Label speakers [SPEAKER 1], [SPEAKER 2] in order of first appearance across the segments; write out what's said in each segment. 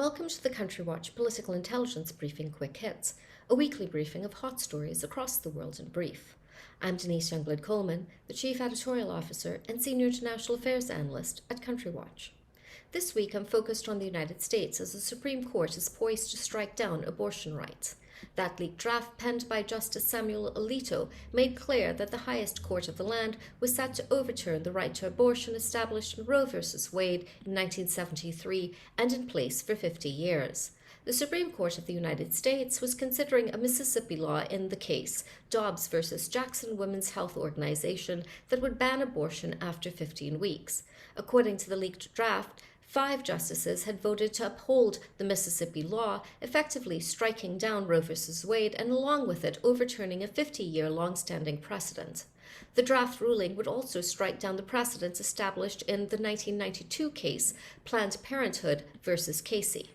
[SPEAKER 1] Welcome to the Country Watch Political Intelligence Briefing Quick Hits, a weekly briefing of hot stories across the world in brief. I'm Denise Youngblood-Coleman, the Chief Editorial Officer and Senior International Affairs Analyst at Country Watch. This week I'm focused on the United States as the Supreme Court is poised to strike down abortion rights. That leaked draft penned by Justice Samuel Alito made clear that the highest court of the land was set to overturn the right to abortion established in Roe v. Wade in 1973 and in place for 50 years. The Supreme Court of the United States was considering a Mississippi law in the case, Dobbs v. Jackson Women's Health Organization, that would ban abortion after 15 weeks. According to the leaked draft, 5 justices had voted to uphold the Mississippi law, effectively striking down Roe v. Wade and along with it overturning a 50-year long-standing precedent. The draft ruling would also strike down the precedents established in the 1992 case, Planned Parenthood v. Casey.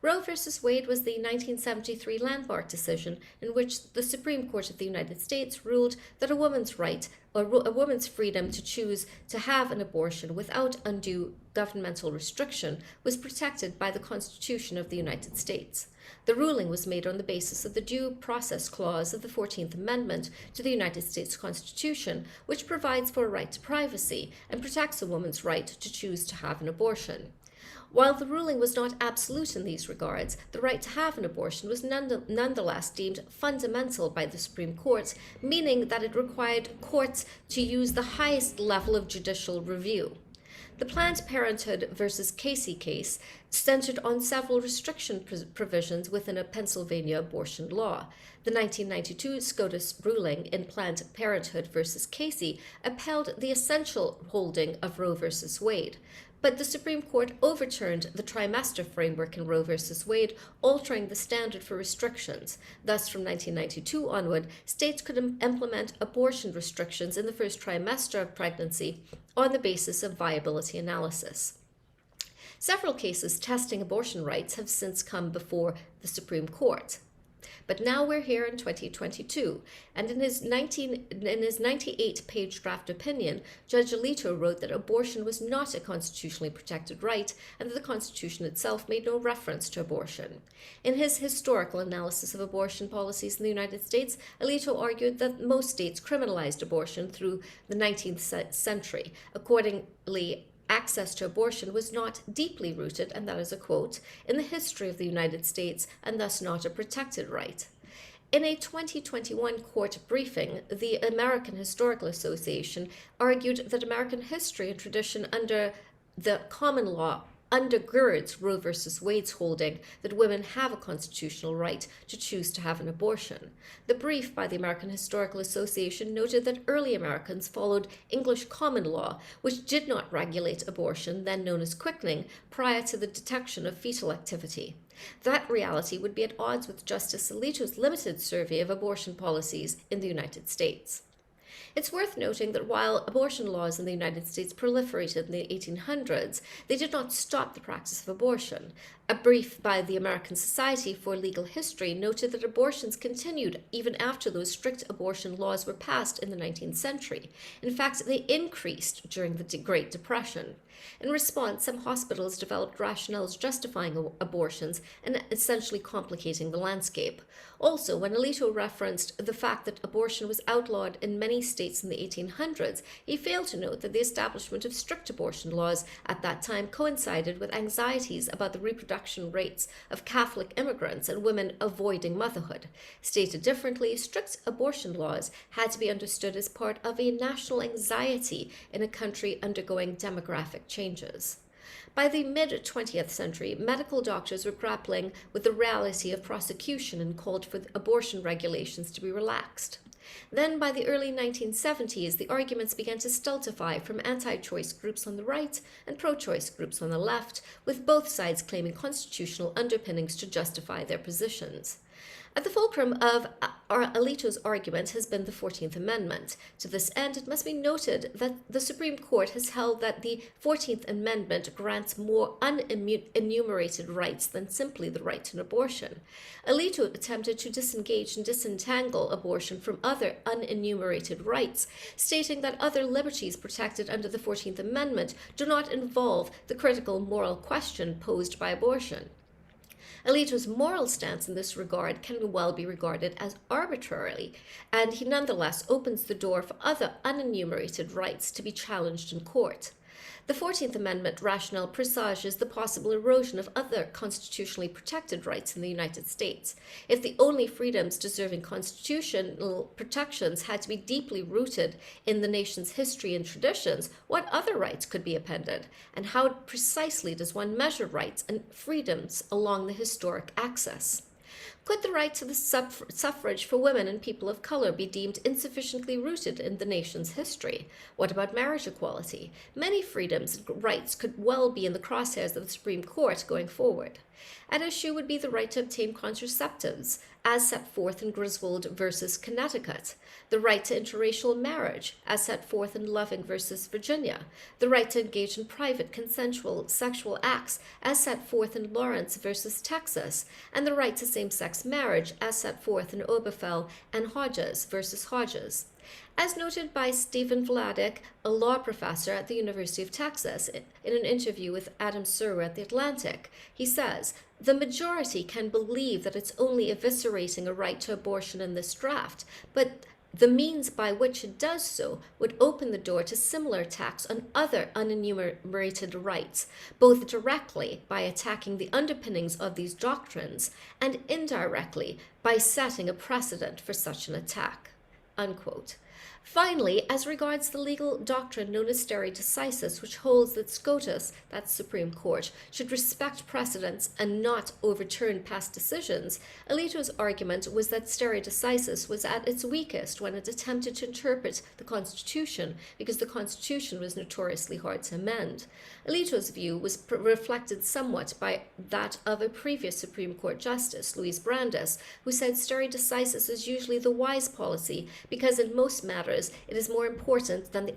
[SPEAKER 1] Roe v. Wade was the 1973 landmark decision in which the Supreme Court of the United States ruled that a woman's right or a woman's freedom to choose to have an abortion without undue governmental restriction was protected by the Constitution of the United States. The ruling was made on the basis of the Due Process Clause of the 14th Amendment to the United States Constitution, which provides for a right to privacy and protects a woman's right to choose to have an abortion. While the ruling was not absolute in these regards, the right to have an abortion was nonetheless deemed fundamental by the Supreme Court, meaning that it required courts to use the highest level of judicial review. The Planned Parenthood v. Casey case centered on several restriction provisions within a Pennsylvania abortion law. The 1992 SCOTUS ruling in Planned Parenthood v. Casey upheld the essential holding of Roe v. Wade. But the Supreme Court overturned the trimester framework in Roe v. Wade, altering the standard for restrictions. Thus, from 1992 onward, states could implement abortion restrictions in the first trimester of pregnancy on the basis of viability analysis. Several cases testing abortion rights have since come before the Supreme Court. But now we're here in 2022, and in his 98-page draft opinion, Judge Alito wrote that abortion was not a constitutionally protected right and that the Constitution itself made no reference to abortion. In his historical analysis of abortion policies in the United States, Alito argued that most states criminalized abortion through the 19th century. Accordingly, access to abortion was not deeply rooted, and that is a quote, in the history of the United States and thus not a protected right. In a 2021 court briefing, the American Historical Association argued that American history and tradition under the common law undergirds Roe v. Wade's holding that women have a constitutional right to choose to have an abortion. The brief by the American Historical Association noted that early Americans followed English common law, which did not regulate abortion, then known as quickening, prior to the detection of fetal activity. That reality would be at odds with Justice Alito's limited survey of abortion policies in the United States. It's worth noting that while abortion laws in the United States proliferated in the 1800s, they did not stop the practice of abortion. A brief by the American Society for Legal History noted that abortions continued even after those strict abortion laws were passed in the 19th century. In fact, they increased during the Great Depression. In response, some hospitals developed rationales justifying abortions and essentially complicating the landscape. Also, when Alito referenced the fact that abortion was outlawed in many states in the 1800s, he failed to note that the establishment of strict abortion laws at that time coincided with anxieties about the reproduction rates of Catholic immigrants and women avoiding motherhood. Stated differently, strict abortion laws had to be understood as part of a national anxiety in a country undergoing demographic changes. By the mid-20th century, medical doctors were grappling with the reality of prosecution and called for abortion regulations to be relaxed. Then, by the early 1970s, the arguments began to stultify from anti-choice groups on the right and pro-choice groups on the left, with both sides claiming constitutional underpinnings to justify their positions. At the fulcrum of Alito's argument has been the 14th Amendment. To this end, it must be noted that the Supreme Court has held that the 14th Amendment grants more unenumerated rights than simply the right to an abortion. Alito attempted to disengage and disentangle abortion from other unenumerated rights, stating that other liberties protected under the 14th Amendment do not involve the critical moral question posed by abortion. Alito's moral stance in this regard can well be regarded as arbitrary, and he nonetheless opens the door for other unenumerated rights to be challenged in court. The 14th Amendment rationale presages the possible erosion of other constitutionally protected rights in the United States. If the only freedoms deserving constitutional protections had to be deeply rooted in the nation's history and traditions, what other rights could be appended? And how precisely does one measure rights and freedoms along the historic axis? Could the right to the suffrage for women and people of color be deemed insufficiently rooted in the nation's history? What about marriage equality? Many freedoms and rights could well be in the crosshairs of the Supreme Court going forward. At issue would be the right to obtain contraceptives, as set forth in Griswold versus Connecticut, the right to interracial marriage, as set forth in Loving versus Virginia, the right to engage in private consensual sexual acts, as set forth in Lawrence versus Texas, and the right to same-sex marriage, as set forth in Obergefell and Hodges versus Hodges. As noted by Stephen Vladeck, a law professor at the University of Texas, in an interview with Adam Serwer at The Atlantic, he says, "The majority can believe that it's only eviscerating a right to abortion in this draft, but the means by which it does so would open the door to similar attacks on other unenumerated rights, both directly by attacking the underpinnings of these doctrines and indirectly by setting a precedent for such an attack." Unquote. Finally, as regards the legal doctrine known as stare decisis, which holds that SCOTUS, that's Supreme Court, should respect precedents and not overturn past decisions, Alito's argument was that stare decisis was at its weakest when it attempted to interpret the Constitution, because the Constitution was notoriously hard to amend. Alito's view was reflected somewhat by that of a previous Supreme Court Justice, Louise Brandeis, who said stare decisis is usually the wise policy because in most matters it is more important than the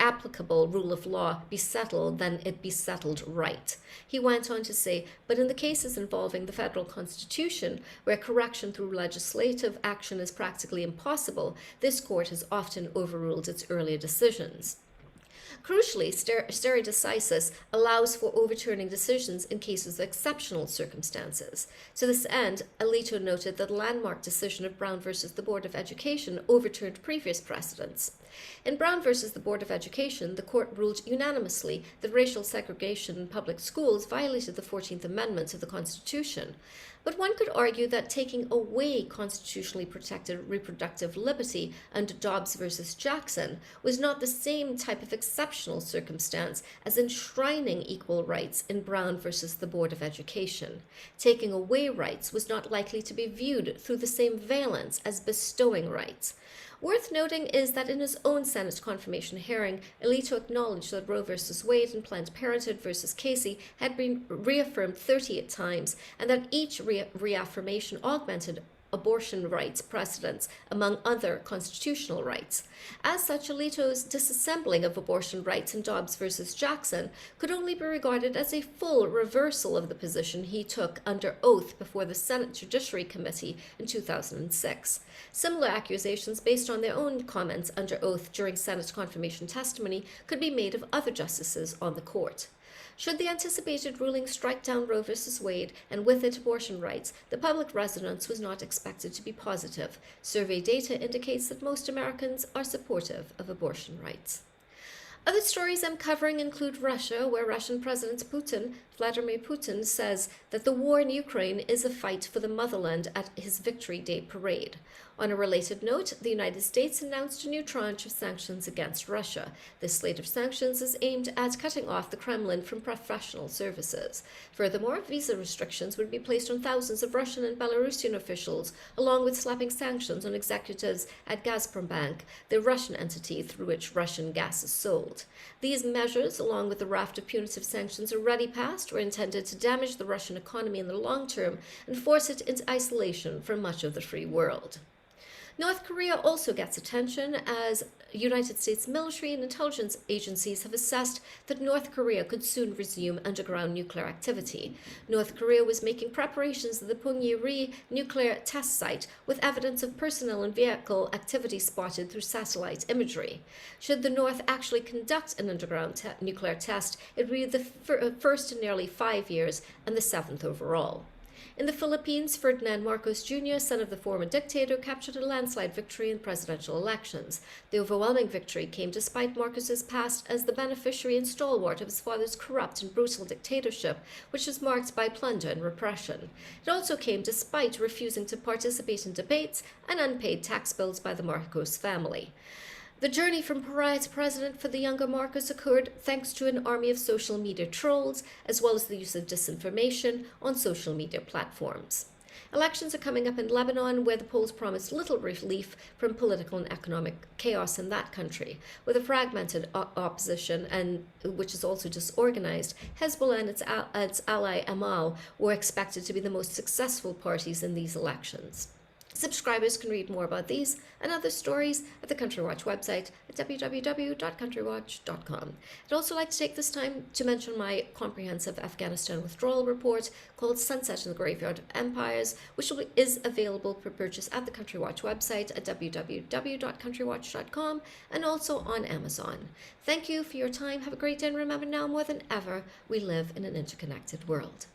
[SPEAKER 1] applicable rule of law be settled than it be settled right. He went on to say, but in the cases involving the federal Constitution, where correction through legislative action is practically impossible, this court has often overruled its earlier decisions. Crucially, stare decisis allows for overturning decisions in cases of exceptional circumstances. To this end, Alito noted that the landmark decision of Brown versus the Board of Education overturned previous precedents. In Brown versus the Board of Education, the court ruled unanimously that racial segregation in public schools violated the 14th Amendment of the Constitution. But one could argue that taking away constitutionally protected reproductive liberty under Dobbs versus Jackson was not the same type of exceptional circumstance as enshrining equal rights in Brown versus the Board of Education. Taking away rights was not likely to be viewed through the same valence as bestowing rights. Worth noting is that in his own Senate confirmation hearing, Alito acknowledged that Roe v. Wade and Planned Parenthood v. Casey had been reaffirmed 38 times, and that each reaffirmation augmented abortion rights precedents, among other constitutional rights. As such, Alito's disassembling of abortion rights in Dobbs versus Jackson could only be regarded as a full reversal of the position he took under oath before the Senate Judiciary Committee in 2006. Similar accusations based on their own comments under oath during Senate confirmation testimony could be made of other justices on the court. Should the anticipated ruling strike down Roe v. Wade and with it abortion rights, the public resonance was not expected to be positive. Survey data indicates that most Americans are supportive of abortion rights. Other stories I'm covering include Russia, where Russian President Vladimir Putin, says that the war in Ukraine is a fight for the motherland at his Victory Day parade. On a related note, the United States announced a new tranche of sanctions against Russia. This slate of sanctions is aimed at cutting off the Kremlin from professional services. Furthermore, visa restrictions would be placed on thousands of Russian and Belarusian officials, along with slapping sanctions on executives at Gazprombank, the Russian entity through which Russian gas is sold. These measures, along with the raft of punitive sanctions already passed, were intended to damage the Russian economy in the long term and force it into isolation from much of the free world. North Korea also gets attention as United States military and intelligence agencies have assessed that North Korea could soon resume underground nuclear activity. North Korea was making preparations at the Punggye-ri nuclear test site with evidence of personnel and vehicle activity spotted through satellite imagery. Should the North actually conduct an underground nuclear test, it would be the first in nearly 5 years and the 7th overall. In the Philippines, Ferdinand Marcos Jr., son of the former dictator, captured a landslide victory in presidential elections. The overwhelming victory came despite Marcos's past as the beneficiary and stalwart of his father's corrupt and brutal dictatorship, which was marked by plunder and repression. It also came despite refusing to participate in debates and unpaid tax bills by the Marcos family. The journey from pariah to president for the younger Marcos occurred thanks to an army of social media trolls, as well as the use of disinformation on social media platforms. Elections are coming up in Lebanon, where the polls promise little relief from political and economic chaos in that country. With a fragmented opposition, and which is also disorganized, Hezbollah and its ally Amal were expected to be the most successful parties in these elections. Subscribers can read more about these and other stories at the Country Watch website at www.countrywatch.com. I'd also like to take this time to mention my comprehensive Afghanistan withdrawal report called Sunset in the Graveyard of Empires, which is available for purchase at the Country Watch website at www.countrywatch.com and also on Amazon. Thank you for your time. Have a great day, and remember, now more than ever, we live in an interconnected world.